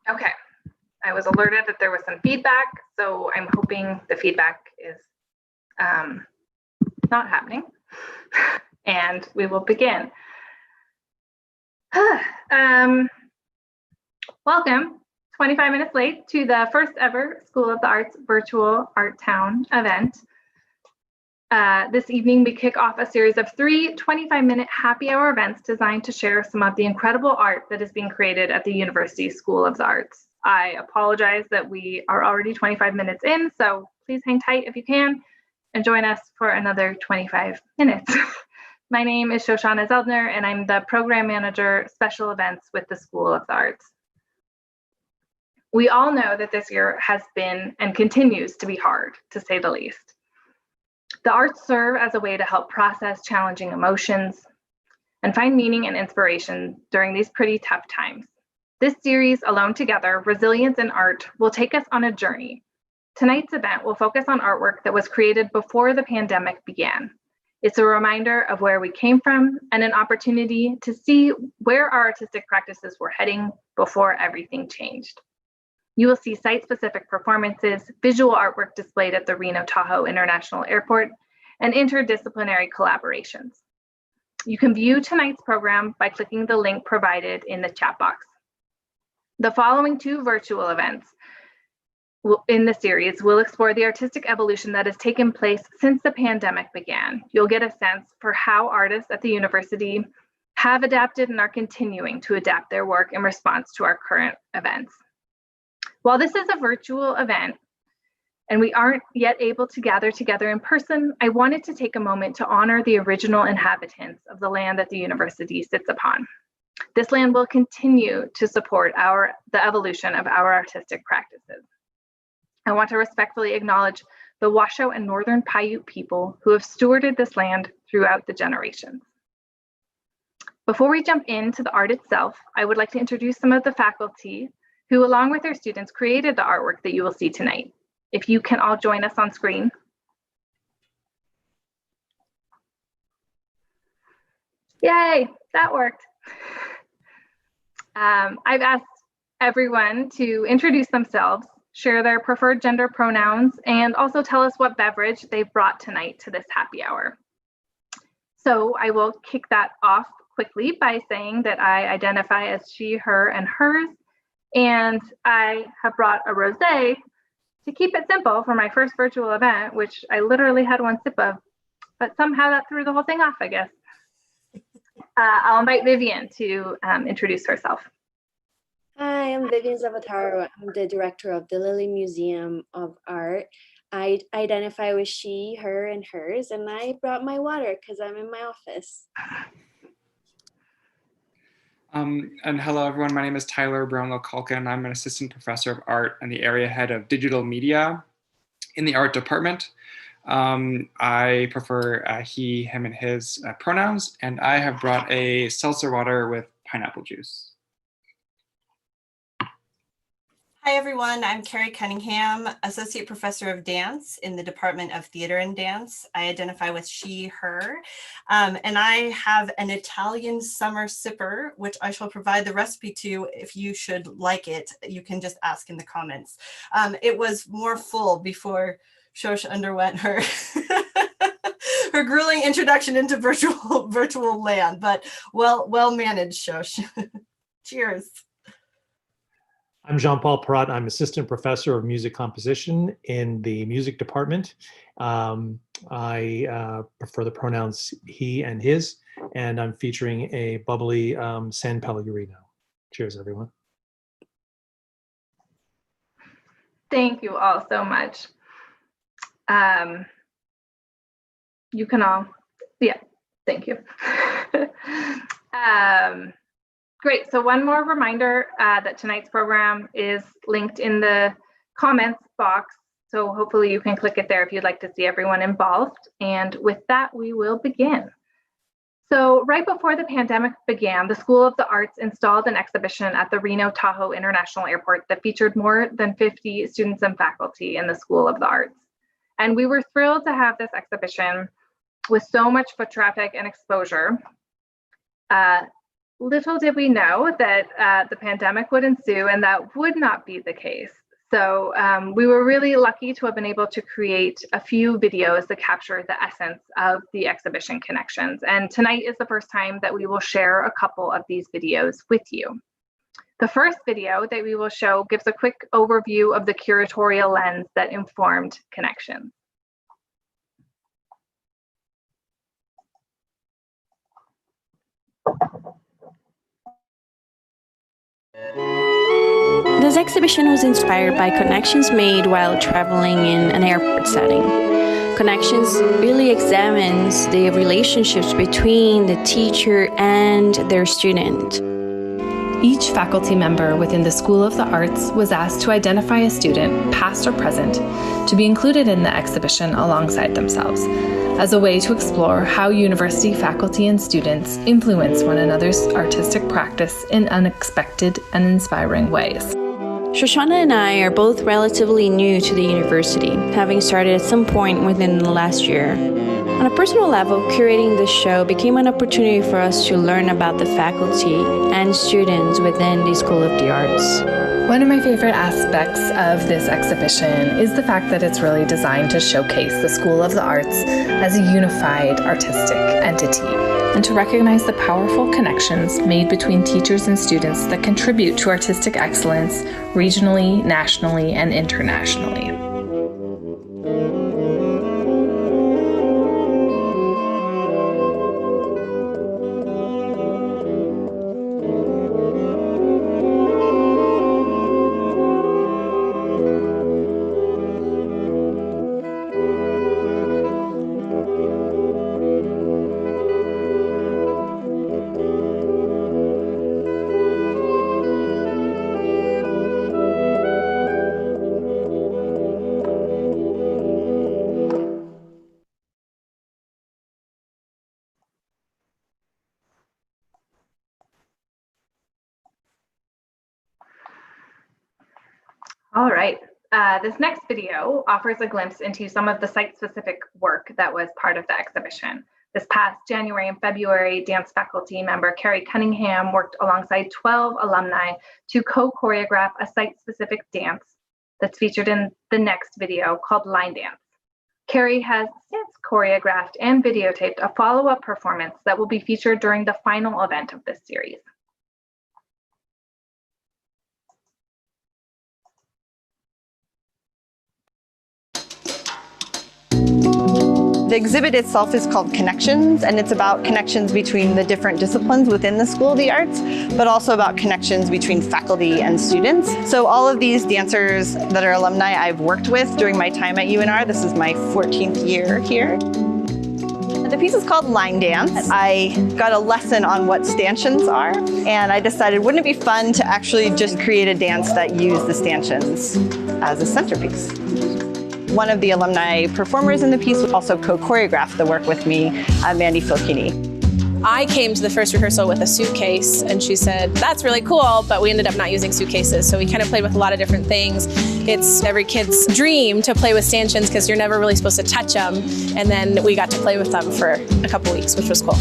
Okay, I was alerted that there was some feedback, so I'm hoping the feedback is not happening, and we will begin. Welcome, 25 minutes late, to the first ever School of the Arts virtual Artown event. This evening, we kick off a series of 3 25-minute happy hour events designed to share some of the incredible art that is being created at the University School of the Arts. I apologize that we are already 25 minutes in, so please hang tight if you can and join us for another 25 minutes. My name is Shoshana Zeldner, and I'm the Program Manager, Special Events with the School of the Arts. We all know that this year has been and continues to be hard, to say the least. The arts serve as a way to help process challenging emotions and find meaning and inspiration during these pretty tough times. This series, Alone Together, Resilience in Art, will take us on a journey. Tonight's event will focus on artwork that was created before the pandemic began. It's a reminder of where we came from and an opportunity to see where our artistic practices were heading before everything changed. You will see site-specific performances, visual artwork displayed at the Reno Tahoe International Airport, and interdisciplinary collaborations. You can view tonight's program by clicking the link provided in the chat box. The following 2 virtual events in the series will explore the artistic evolution that has taken place since the pandemic began. You'll get a sense for how artists at the university have adapted and are continuing to adapt their work in response to our current events. While this is a virtual event and we aren't yet able to gather together in person, I wanted to take a moment to honor the original inhabitants of the land that the university sits upon. This land will continue to support the evolution of our artistic practices. I want to respectfully acknowledge the Washoe and Northern Paiute people who have stewarded this land throughout the generations. Before we jump into the art itself, I would like to introduce some of the faculty who, along with their students, created the artwork that you will see tonight. If you can all join us on screen. Yay, that worked. I've asked everyone to introduce themselves, share their preferred gender pronouns, and also tell us what beverage they've brought tonight to this happy hour. So I will kick that off quickly by saying that I identify as she, her, and hers, and I have brought a rosé to keep it simple for my first virtual event, which I literally had 1 sip of, but somehow that threw the whole thing off, I guess. I'll invite Vivian to introduce herself. Hi, I'm Vivian Zavataro. I'm the director of the Lilly Museum of Art. I identify with she, her, and hers, and I brought my water because I'm in my office. And hello, everyone. My name is Tyler Brownlow-Culkin. I'm an assistant professor of art and the area head of digital media in the art department. I prefer he, him, and his pronouns, and I have brought a seltzer water with pineapple juice. Hi, everyone. I'm Carrie Cunningham, Associate Professor of Dance in the Department of Theater and Dance. I identify with she, her, and I have an Italian summer sipper, which I shall provide the recipe to if you should like it. You can just ask in the comments. It was more full before Shosh underwent her her grueling introduction into virtual land, but well managed, Shosh. Cheers. I'm Jean-Paul Perrot. I'm Assistant Professor of Music Composition in the Music Department. I prefer the pronouns he and his, and I'm featuring a bubbly San Pellegrino. Cheers, everyone. Thank you all so much. You can all, yeah, thank you. Great, so one more reminder that tonight's program is linked in the comments box. So hopefully you can click it there if you'd like to see everyone involved. And with that, we will begin. So right before the pandemic began, the School of the Arts installed an exhibition at the Reno Tahoe International Airport that featured more than 50 students and faculty in the School of the Arts. And we were thrilled to have this exhibition with so much foot traffic and exposure little did we know that the pandemic would ensue, and that would not be the case. So we were really lucky to have been able to create a few videos that capture the essence of the exhibition Connections. And tonight is the first time that we will share a couple of these videos with you. The first video that we will show gives a quick overview of the curatorial lens that informed Connections. This exhibition was inspired by connections made while traveling in an airport setting. Connections really examines the relationships between the teacher and their student. Each faculty member within the School of the Arts was asked to identify a student, past or present, to be included in the exhibition alongside themselves, as a way to explore how university faculty and students influence one another's artistic practice in unexpected and inspiring ways. Shoshana and I are both relatively new to the university, having started at some point within the last year. On a personal level, curating this show became an opportunity for us to learn about the faculty and students within the School of the Arts. One of my favorite aspects of this exhibition is the fact that it's really designed to showcase the School of the Arts as a unified artistic entity, and to recognize the powerful connections made between teachers and students that contribute to artistic excellence regionally, nationally, and internationally. All right, this next video offers a glimpse into some of the site-specific work that was part of the exhibition. This past January and February, dance faculty member Carrie Cunningham worked alongside 12 alumni to co-choreograph a site-specific dance that's featured in the next video called Line Dance. Carrie has since choreographed and videotaped a follow-up performance that will be featured during the final event of this series. The exhibit itself is called Connections, and it's about connections between the different disciplines within the School of the Arts, but also about connections between faculty and students. So all of these dancers that are alumni I've worked with during my time at UNR. This is my 14th year here. The piece is called Line Dance. I got a lesson on what stanchions are, and I decided, wouldn't it be fun to actually just create a dance that used the stanchions as a centerpiece? One of the alumni performers in the piece also co-choreographed the work with me, Mandy Filkini. I came to the first rehearsal with a suitcase, and she said, that's really cool, but we ended up not using suitcases. So we kind of played with a lot of different things. It's every kid's dream to play with stanchions because you're never really supposed to touch them. And then we got to play with them for a couple weeks, which was cool.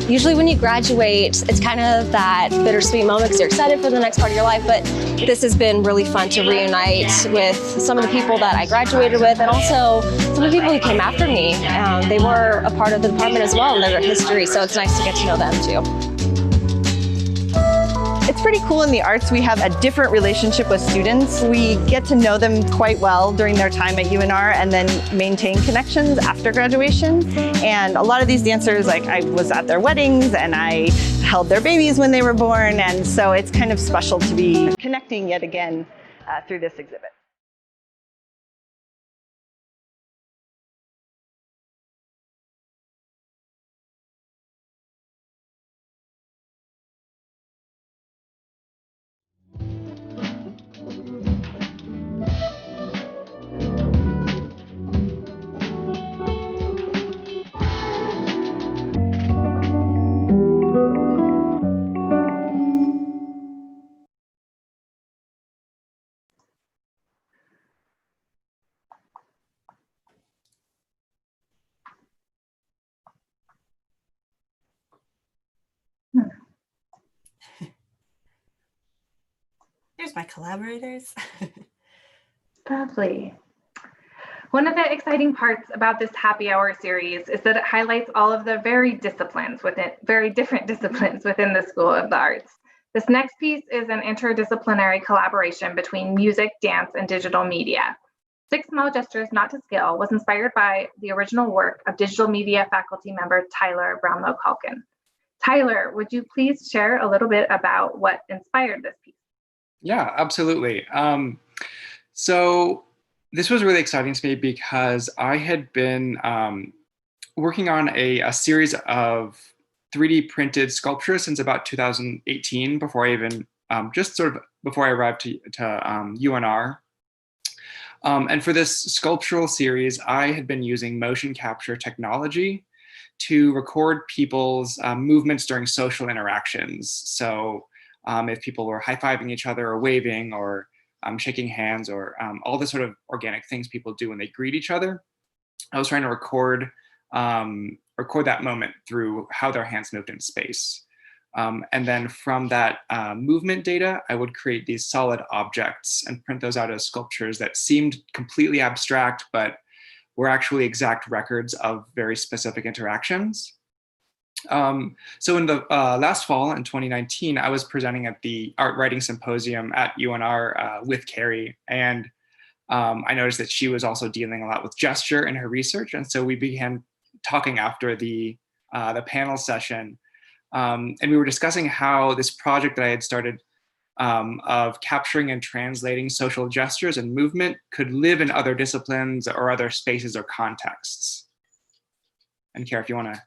Usually when you graduate, it's kind of that bittersweet moment because you're excited for the next part of your life, but this has been really fun to reunite with some of the people that I graduated with, and also some of the people who came after me. They were a part of the department as well, and their history, so it's nice to get to know them too. It's pretty cool in the arts. We have a different relationship with students. We get to know them quite well during their time at UNR and then maintain connections after graduation. And a lot of these dancers, like I was at their weddings and I held their babies when they were born. And so it's kind of special to be connecting yet again through this exhibit. my collaborators. Lovely. One of the exciting parts about this happy hour series is that it highlights all of the very different disciplines within the School of the Arts. This next piece is an interdisciplinary collaboration between music, dance, and digital media. Six Small Gestures Not to Scale was inspired by the original work of digital media faculty member Tyler Brownlow-Calkin. Tyler, would you please share a little bit about what inspired this piece? Yeah, absolutely. So this was really exciting to me because I had been working on a series of 3D printed sculptures since about 2018, before I even, before I arrived to UNR. And for this sculptural series, I had been using motion capture technology to record people's movements during social interactions. So if people were high-fiving each other or waving or shaking hands or all the sort of organic things people do when they greet each other, I was trying to record that moment through how their hands moved in space. And then from that movement data, I would create these solid objects and print those out as sculptures that seemed completely abstract, but were actually exact records of very specific interactions. So in the last fall in 2019, I was presenting at the Art Writing Symposium at UNR with Carrie, and I noticed that she was also dealing a lot with gesture in her research, and so we began talking after the panel session, and we were discussing how this project that I had started of capturing and translating social gestures and movement could live in other disciplines or other spaces or contexts. And Carrie, if you want to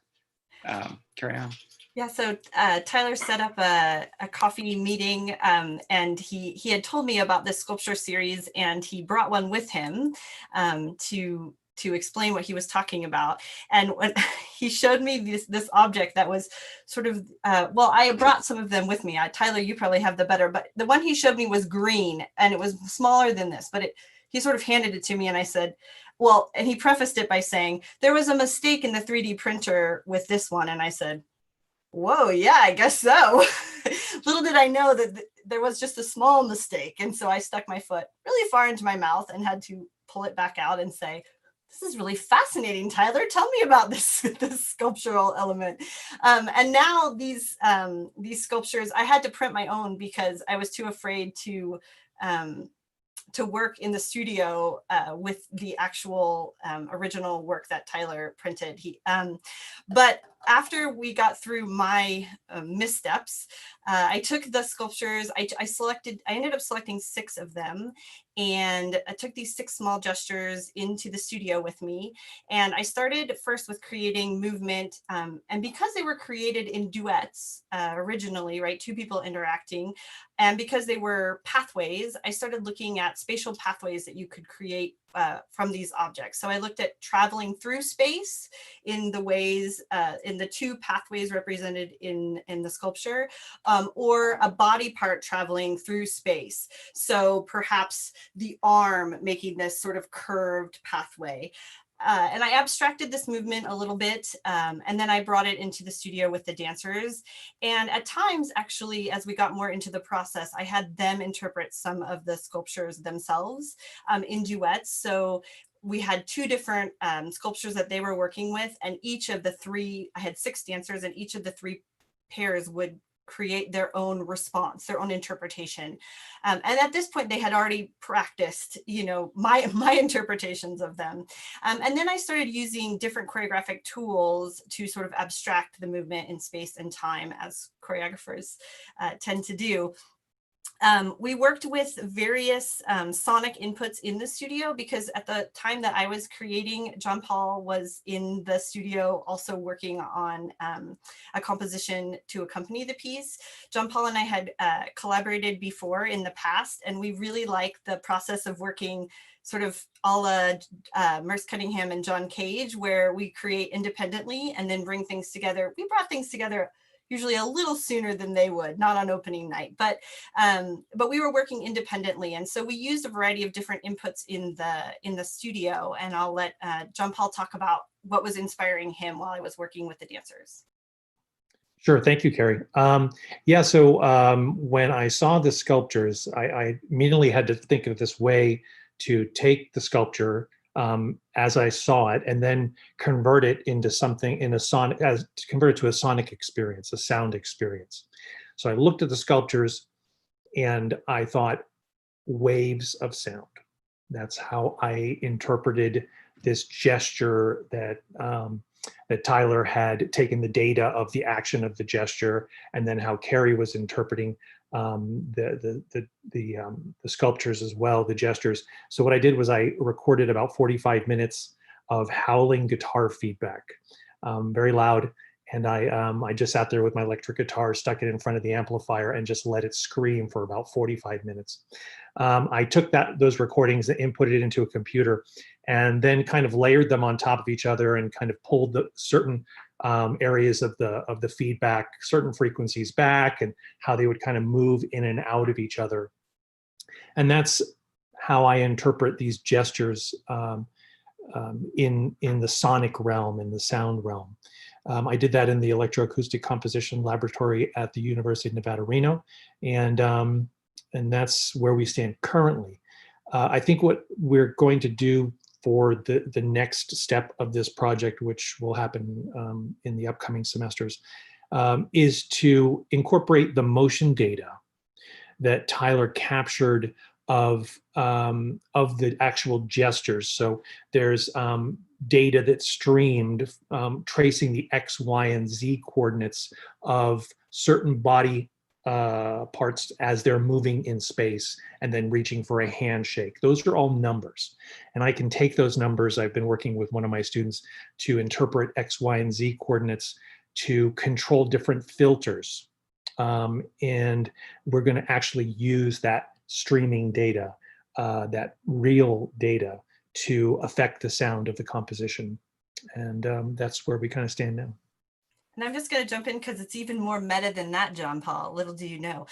carry on. Yeah, so Tyler set up a coffee meeting, and he had told me about this sculpture series, and he brought one with him to explain what he was talking about. And when he showed me this object that was sort of, well, I brought some of them with me. Tyler, you probably have the better, but the one he showed me was green, and it was smaller than this, but he sort of handed it to me, and I said, well, and he prefaced it by saying, there was a mistake in the 3D printer with this one. And I said, whoa, yeah, I guess so. Little did I know that there was just a small mistake. And so I stuck my foot really far into my mouth and had to pull it back out and say, this is really fascinating, Tyler. Tell me about this sculptural element. And now these sculptures, I had to print my own because I was too afraid to work in the studio with the actual original work that Tyler printed. But after we got through my missteps, I took the sculptures, I ended up selecting 6 of them, and I took these 6 small gestures into the studio with me. And I started first with creating movement. And because they were created in duets originally, right, 2 people interacting, and because they were pathways, I started looking at spatial pathways that you could create from these objects. So I looked at traveling through space in the ways, in the 2 pathways represented in the sculpture, or a body part traveling through space. So perhaps the arm making this sort of curved pathway. And I abstracted this movement a little bit, and then I brought it into the studio with the dancers. And at times, actually, as we got more into the process, I had them interpret some of the sculptures themselves in duets. So we had 2 different sculptures that they were working with, and each of the 3, I had 6 dancers, and each of the 3 pairs would create their own response, their own interpretation. And at this point, they had already practiced, my interpretations of them. And then I started using different choreographic tools to sort of abstract the movement in space and time, as choreographers tend to do. We worked with various sonic inputs in the studio because at the time that I was creating, John Paul was in the studio also working on a composition to accompany the piece. John Paul and I had collaborated before in the past, and we really liked the process of working sort of a la Merce Cunningham and John Cage, where we create independently and then bring things together. We brought things together usually a little sooner than they would, not on opening night, but we were working independently. And so we used a variety of different inputs in the studio, and I'll let John Paul talk about what was inspiring him while I was working with the dancers. Sure. Thank you, Carrie. Yeah, so when I saw the sculptures, I immediately had to think of this way to take the sculpture as I saw it and then convert it into something in a sonic, convert it to a sonic experience, a sound experience. So I looked at the sculptures and I thought waves of sound. That's how I interpreted this gesture that that Tyler had taken the data of the action of the gesture, and then how Carrie was interpreting the sculptures as well, the gestures. So what I did was I recorded about 45 minutes of howling guitar feedback, very loud. And I just sat there with my electric guitar, stuck it in front of the amplifier, and just let it scream for about 45 minutes. I took those recordings and inputted it into a computer, and then kind of layered them on top of each other and kind of pulled the certain areas of the feedback, certain frequencies back, and how they would kind of move in and out of each other. And that's how I interpret these gestures in the sonic realm, in the sound realm. I did that in the electroacoustic composition laboratory at the University of Nevada, Reno, and that's where we stand currently. I think what we're going to do for the next step of this project, which will happen in the upcoming semesters, is to incorporate the motion data that Tyler captured of the actual gestures. So there's data that's streamed tracing the X, Y, and Z coordinates of certain body parts as they're moving in space and then reaching for a handshake. Those are all numbers. And I can take those numbers. I've been working with one of my students to interpret X, Y, and Z coordinates to control different filters. And we're going to actually use that streaming data, that real data, to affect the sound of the composition. And that's where we kind of stand now. And I'm just going to jump in because it's even more meta than that, John Paul. Little do you know.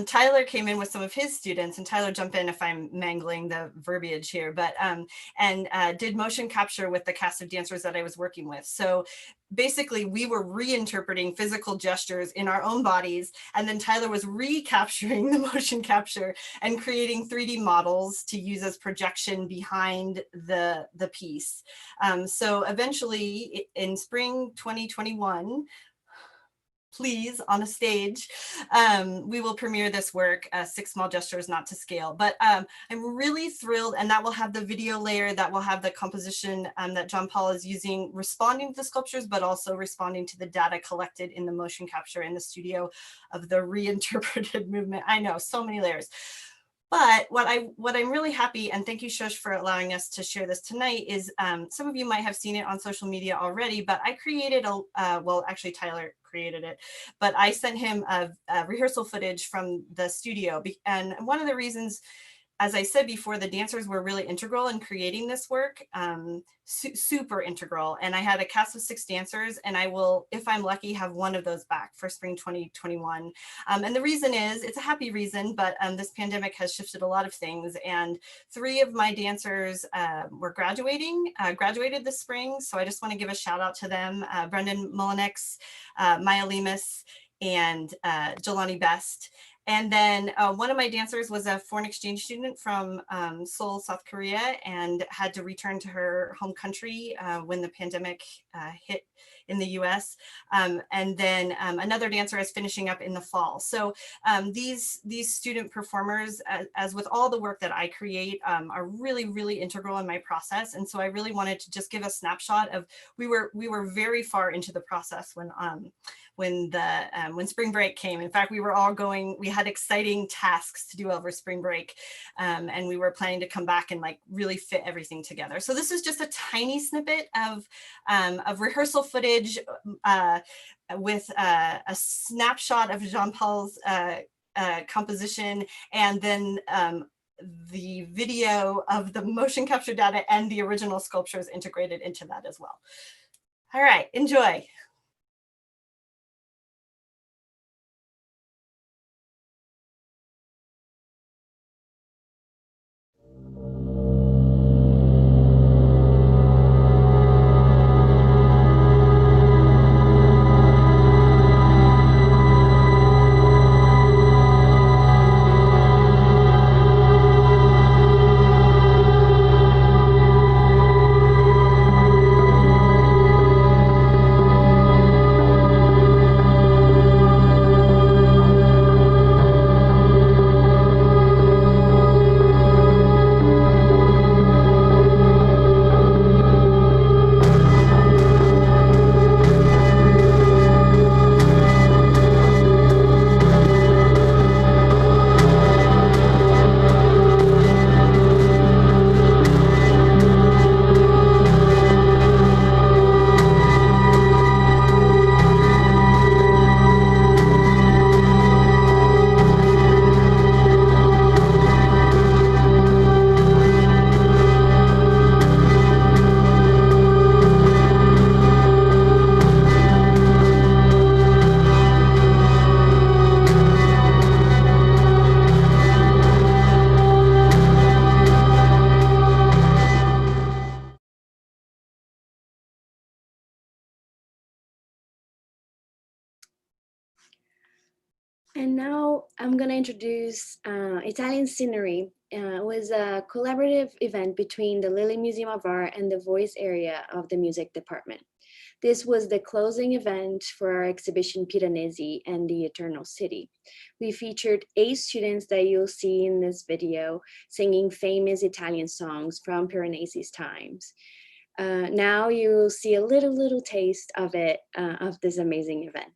Tyler came in with some of his students, and Tyler, jump in if I'm mangling the verbiage here, but did motion capture with the cast of dancers that I was working with. So basically, we were reinterpreting physical gestures in our own bodies, and then Tyler was recapturing the motion capture and creating 3D models to use as projection behind the piece. So eventually, in spring 2021, please, on a stage, we will premiere this work, 6 Small Gestures Not to Scale. But I'm really thrilled, and that will have the video layer, that will have the composition that John Paul is using, responding to the sculptures, but also responding to the data collected in the motion capture in the studio of the reinterpreted movement. I know, so many layers. But what I'm really happy, and thank you, Shush, for allowing us to share this tonight, is some of you might have seen it on social media already, but I created well, actually Tyler created it, but I sent him a rehearsal footage from the studio. And one of the reasons, as I said before, the dancers were really integral in creating this work, super integral. And I had a cast of 6 dancers, and I will, if I'm lucky, have one of those back for spring 2021. And the reason is, it's a happy reason, but this pandemic has shifted a lot of things. And 3 of my dancers were graduated this spring. So I just want to give a shout out to them, Brendan Mullinex, Maya Lemus, and Jelani Best. And then one of my dancers was a foreign exchange student from Seoul, South Korea, and had to return to her home country when the pandemic hit in the US. And then another dancer is finishing up in the fall. So these student performers, as with all the work that I create, are really, really integral in my process. And so I really wanted to just give a snapshot of, we were very far into the process when spring break came. In fact, we were all we had exciting tasks to do over spring break. And we were planning to come back and like really fit everything together. So this is just a tiny snippet of rehearsal footage with a snapshot of Jean Paul's composition, and then the video of the motion capture data and the original sculptures integrated into that as well. All right, enjoy. And now I'm gonna introduce Italian Scenery. It was a collaborative event between the Lilly Museum of Art and the Voice area of the music department. This was the closing event for our exhibition Piranesi and the Eternal City. We featured 8 students that you'll see in this video singing famous Italian songs from Piranesi's times. Now you'll see a little taste of it, of this amazing event.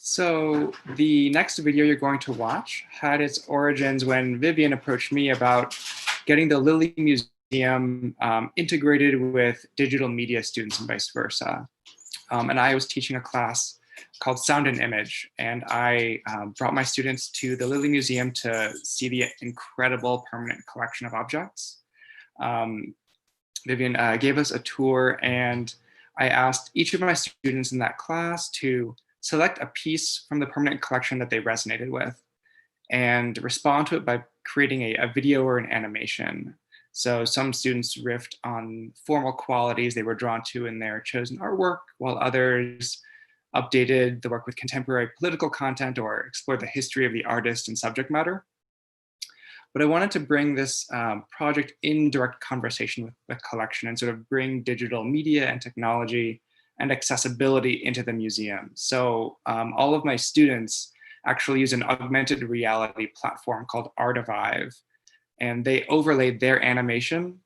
So the next video you're going to watch had its origins when Vivian approached me about getting the Lilly Museum integrated with digital media students and vice versa. And I was teaching a class called Sound and Image, and I brought my students to the Lilly Museum to see the incredible permanent collection of objects. Vivian gave us a tour, and I asked each of my students in that class to select a piece from the permanent collection that they resonated with and respond to it by creating a video or an animation. So some students riffed on formal qualities they were drawn to in their chosen artwork, while others updated the work with contemporary political content, or explored the history of the artist and subject matter. But I wanted to bring this project in direct conversation with the collection and sort of bring digital media and technology and accessibility into the museum. So all of my students actually use an augmented reality platform called Artown, and they overlaid their animation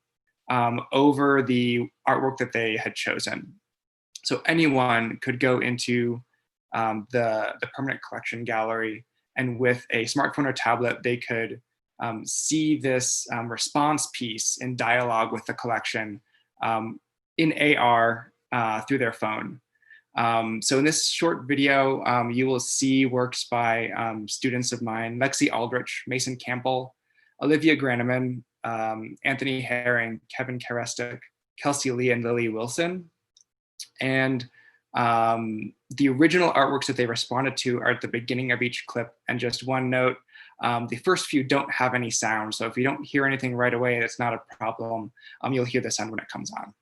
over the artwork that they had chosen. So anyone could go into the permanent collection gallery, and with a smartphone or tablet, they could see this response piece in dialogue with the collection in AR through their phone. So in this short video, you will see works by students of mine: Lexi Aldrich, Mason Campbell, Olivia Graneman, Anthony Herring, Kevin Karestik, Kelsey Lee, and Lily Wilson. And the original artworks that they responded to are at the beginning of each clip. And just one note, the first few don't have any sound. So if you don't hear anything right away, that's not a problem. You'll hear the sound when it comes on.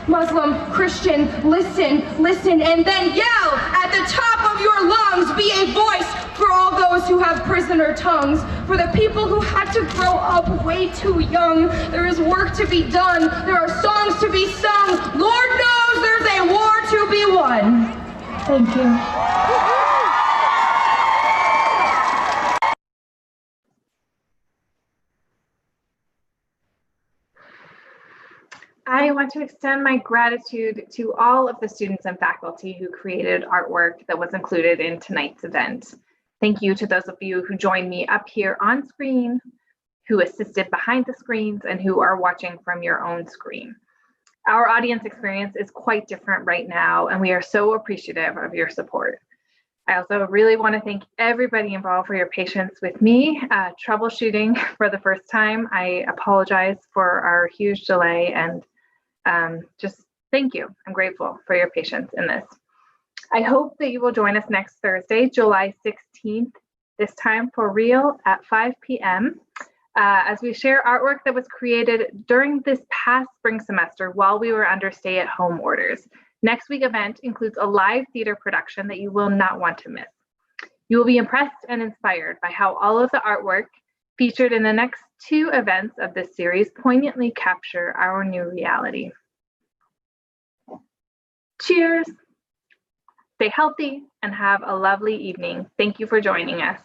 Muslim, Christian, listen, listen, and then yell at the top of your lungs. Be a voice for all those who have prisoner tongues, for the people who had to grow up way too young. There is work to be done. There are songs to be sung. Lord knows there's a war to be won. Thank you. I want to extend my gratitude to all of the students and faculty who created artwork that was included in tonight's event. Thank you to those of you who joined me up here on screen, who assisted behind the screens, and who are watching from your own screen. Our audience experience is quite different right now, and we are so appreciative of your support. I also really want to thank everybody involved for your patience with me troubleshooting for the first time. I apologize for our huge delay, and just thank you. I'm grateful for your patience in this. I hope that you will join us next Thursday, July 16th, this time for real at 5 p.m. As we share artwork that was created during this past spring semester while we were under stay-at-home orders. Next week's event includes a live theater production that you will not want to miss. You will be impressed and inspired by how all of the artwork featured in the next 2 events of this series poignantly capture our new reality. Cheers! Stay healthy and have a lovely evening. Thank you for joining us.